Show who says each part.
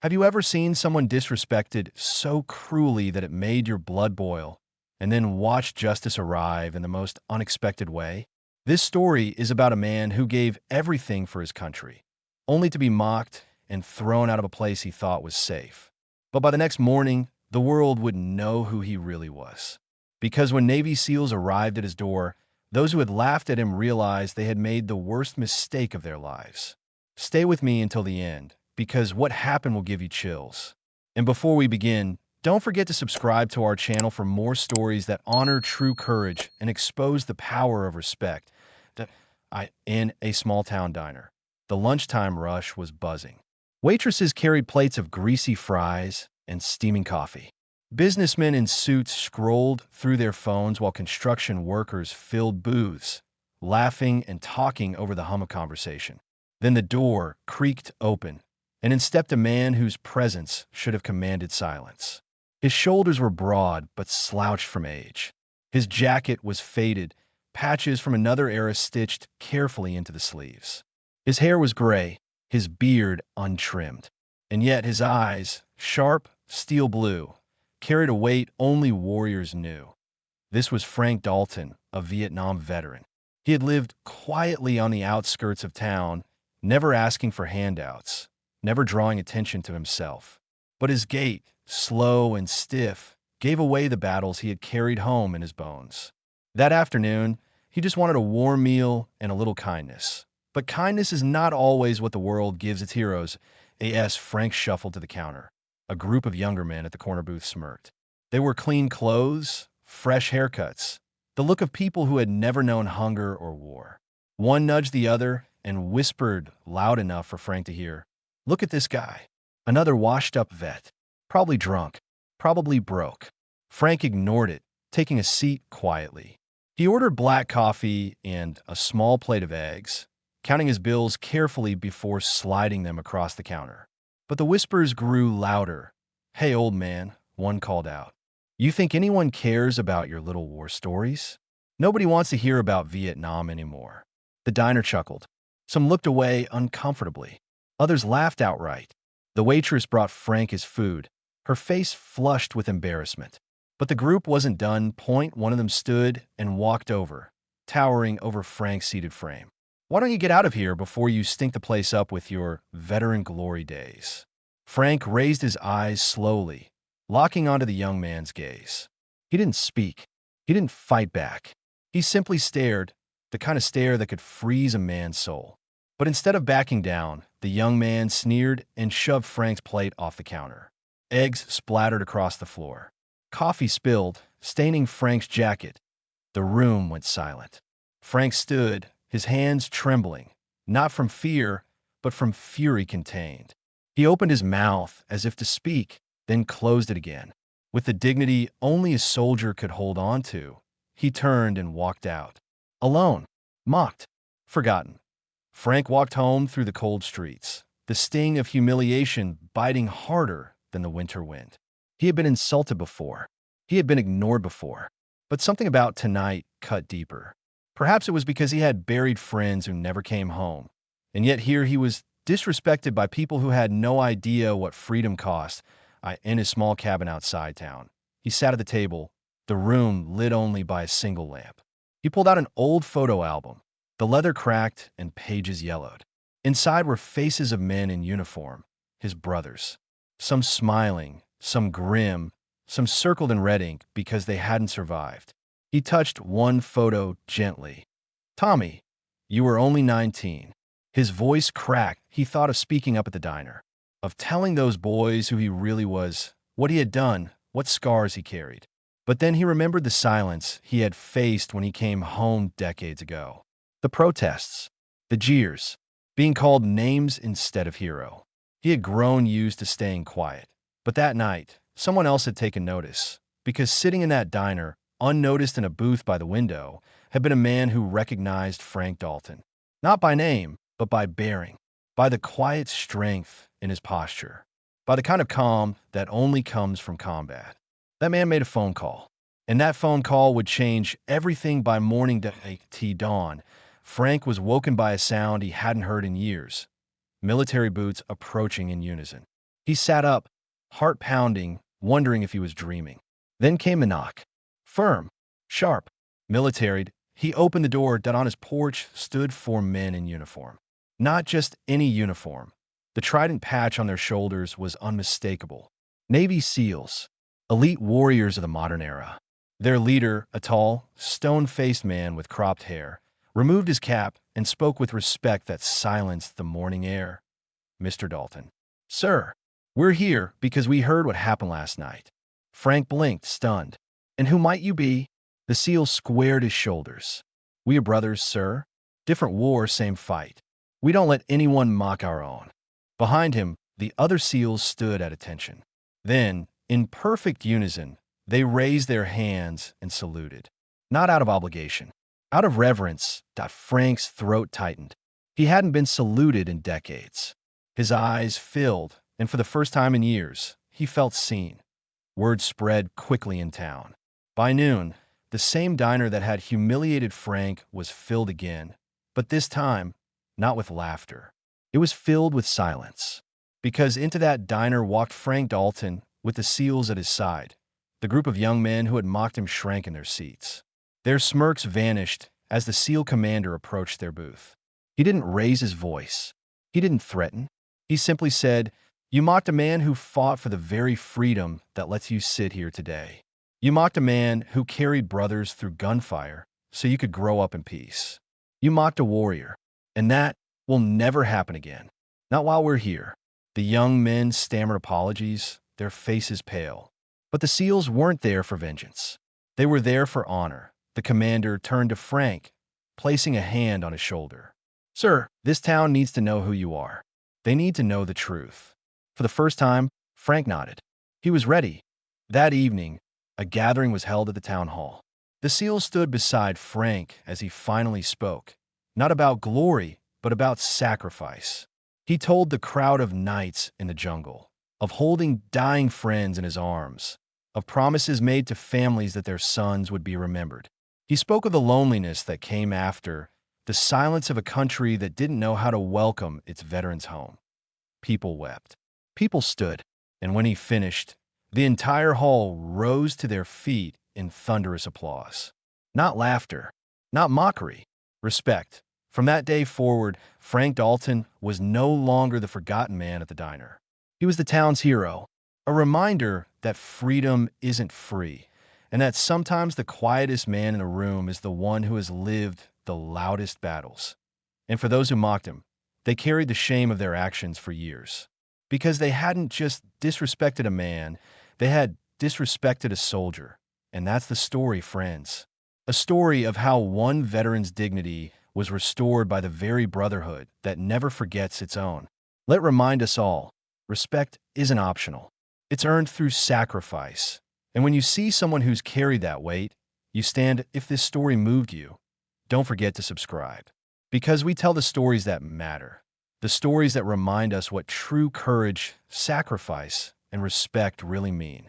Speaker 1: Have you ever seen someone disrespected so cruelly that it made your blood boil, and then watched justice arrive in the most unexpected way? This story is about a man who gave everything for his country, only to be mocked and thrown out of a place he thought was safe. But by the next morning, the world wouldn't know who he really was. Because when Navy SEALs arrived at his door, those who had laughed at him realized they had made the worst mistake of their lives. Stay with me until the end, because what happened will give you chills. And before we begin, don't forget to subscribe to our channel for more stories that honor true courage and expose the power of respect. In a small-town diner, the lunchtime rush was buzzing. Waitresses carried plates of greasy fries and steaming coffee. Businessmen in suits scrolled through their phones while construction workers filled booths, laughing and talking over the hum of conversation. Then the door creaked open, and in stepped a man whose presence should have commanded silence. His shoulders were broad but slouched from age. His jacket was faded, patches from another era stitched carefully into the sleeves. His hair was gray, his beard untrimmed, and yet his eyes, sharp, steel blue, carried a weight only warriors knew. This was Frank Dalton, a Vietnam veteran. He had lived quietly on the outskirts of town, never asking for handouts, never drawing attention to himself. But his gait, slow and stiff, gave away the battles he had carried home in his bones. That afternoon, he just wanted a warm meal and a little kindness. But kindness is not always what the world gives its heroes. A.S. Frank shuffled to the counter. A group of younger men at the corner booth smirked. They wore clean clothes, fresh haircuts, the look of people who had never known hunger or war. One nudged the other and whispered loud enough for Frank to hear, "Look at this guy." Another washed-up vet, probably drunk, probably broke. Frank ignored it, taking a seat quietly. He ordered black coffee and a small plate of eggs, counting his bills carefully before sliding them across the counter. But the whispers grew louder. "Hey, old man," one called out. "You think anyone cares about your little war stories? Nobody wants to hear about Vietnam anymore." The diner chuckled. Some looked away uncomfortably. Others laughed outright. The waitress brought Frank his food, her face flushed with embarrassment. But the group wasn't done. One of them stood and walked over, towering over Frank's seated frame. "Why don't you get out of here before you stink the place up with your veteran glory days?" Frank raised his eyes slowly, locking onto the young man's gaze. He didn't speak. He didn't fight back. He simply stared, the kind of stare that could freeze a man's soul. But instead of backing down, the young man sneered and shoved Frank's plate off the counter. Eggs splattered across the floor. Coffee spilled, staining Frank's jacket. The room went silent. Frank stood, his hands trembling, not from fear, but from fury contained. He opened his mouth as if to speak, then closed it again. With the dignity only a soldier could hold on to, he turned and walked out. Alone, mocked, forgotten. Frank walked home through the cold streets, the sting of humiliation biting harder than the winter wind. He had been insulted before. He had been ignored before. But something about tonight cut deeper. Perhaps it was because he had buried friends who never came home. And yet here he was disrespected by people who had no idea what freedom cost in his small cabin outside town. He sat at the table, the room lit only by a single lamp. He pulled out an old photo album. The leather cracked and pages yellowed. Inside were faces of men in uniform, his brothers. Some smiling, some grim, some circled in red ink because they hadn't survived. He touched one photo gently. "Tommy, you were only 19. His voice cracked. He thought of speaking up at the diner, of telling those boys who he really was, what he had done, what scars he carried. But then he remembered the silence he had faced when he came home decades ago. The protests, the jeers, being called names instead of hero. He had grown used to staying quiet. But that night, someone else had taken notice, because sitting in that diner, unnoticed in a booth by the window, had been a man who recognized Frank Dalton. Not by name, but by bearing, by the quiet strength in his posture, by the kind of calm that only comes from combat. That man made a phone call, and that phone call would change everything. By morning to dawn. Frank was woken by a sound he hadn't heard in years. Military boots approaching in unison. He sat up, heart pounding, wondering if he was dreaming. Then came a knock. Firm, sharp, military. He opened the door that on his porch stood four men in uniform. Not just any uniform. The trident patch on their shoulders was unmistakable. Navy SEALs, elite warriors of the modern era. Their leader, a tall, stone-faced man with cropped hair, removed his cap and spoke with respect that silenced the morning air. Mr. Dalton. Sir, we're here because we heard what happened last night. Frank blinked, stunned. And who might you be? The SEAL squared his shoulders. We are brothers, sir. Different war, same fight. We don't let anyone mock our own. Behind him, the other SEALs stood at attention. Then, in perfect unison, they raised their hands and saluted. Not out of obligation. Out of reverence, Frank's throat tightened. He hadn't been saluted in decades. His eyes filled, and for the first time in years, he felt seen. Word spread quickly in town. By noon, the same diner that had humiliated Frank was filled again, but this time, not with laughter. It was filled with silence. Because into that diner walked Frank Dalton with the SEALs at his side. The group of young men who had mocked him shrank in their seats. Their smirks vanished as the SEAL commander approached their booth. He didn't raise his voice. He didn't threaten. He simply said, "You mocked a man who fought for the very freedom that lets you sit here today. You mocked a man who carried brothers through gunfire so you could grow up in peace. You mocked a warrior, and that will never happen again. Not while we're here." The young men stammered apologies, their faces pale. But the SEALs weren't there for vengeance. They were there for honor. The commander turned to Frank, placing a hand on his shoulder. "Sir, this town needs to know who you are. They need to know the truth." For the first time, Frank nodded. He was ready. That evening, a gathering was held at the town hall. The SEAL stood beside Frank as he finally spoke, not about glory, but about sacrifice. He told the crowd of nights in the jungle, of holding dying friends in his arms, of promises made to families that their sons would be remembered. He spoke of the loneliness that came after, the silence of a country that didn't know how to welcome its veterans home. People wept. People stood. And when he finished, the entire hall rose to their feet in thunderous applause. Not laughter, not mockery, respect. From that day forward, Frank Dalton was no longer the forgotten man at the diner. He was the town's hero, a reminder that freedom isn't free, and that sometimes the quietest man in a room is the one who has lived the loudest battles. And for those who mocked him, they carried the shame of their actions for years. Because they hadn't just disrespected a man, they had disrespected a soldier. And that's the story, friends. A story of how one veteran's dignity was restored by the very brotherhood that never forgets its own. Let it remind us all, respect isn't optional. It's earned through sacrifice. And when you see someone who's carried that weight, you stand. If this story moved you, don't forget to subscribe. Because we tell the stories that matter. The stories that remind us what true courage, sacrifice, and respect really mean.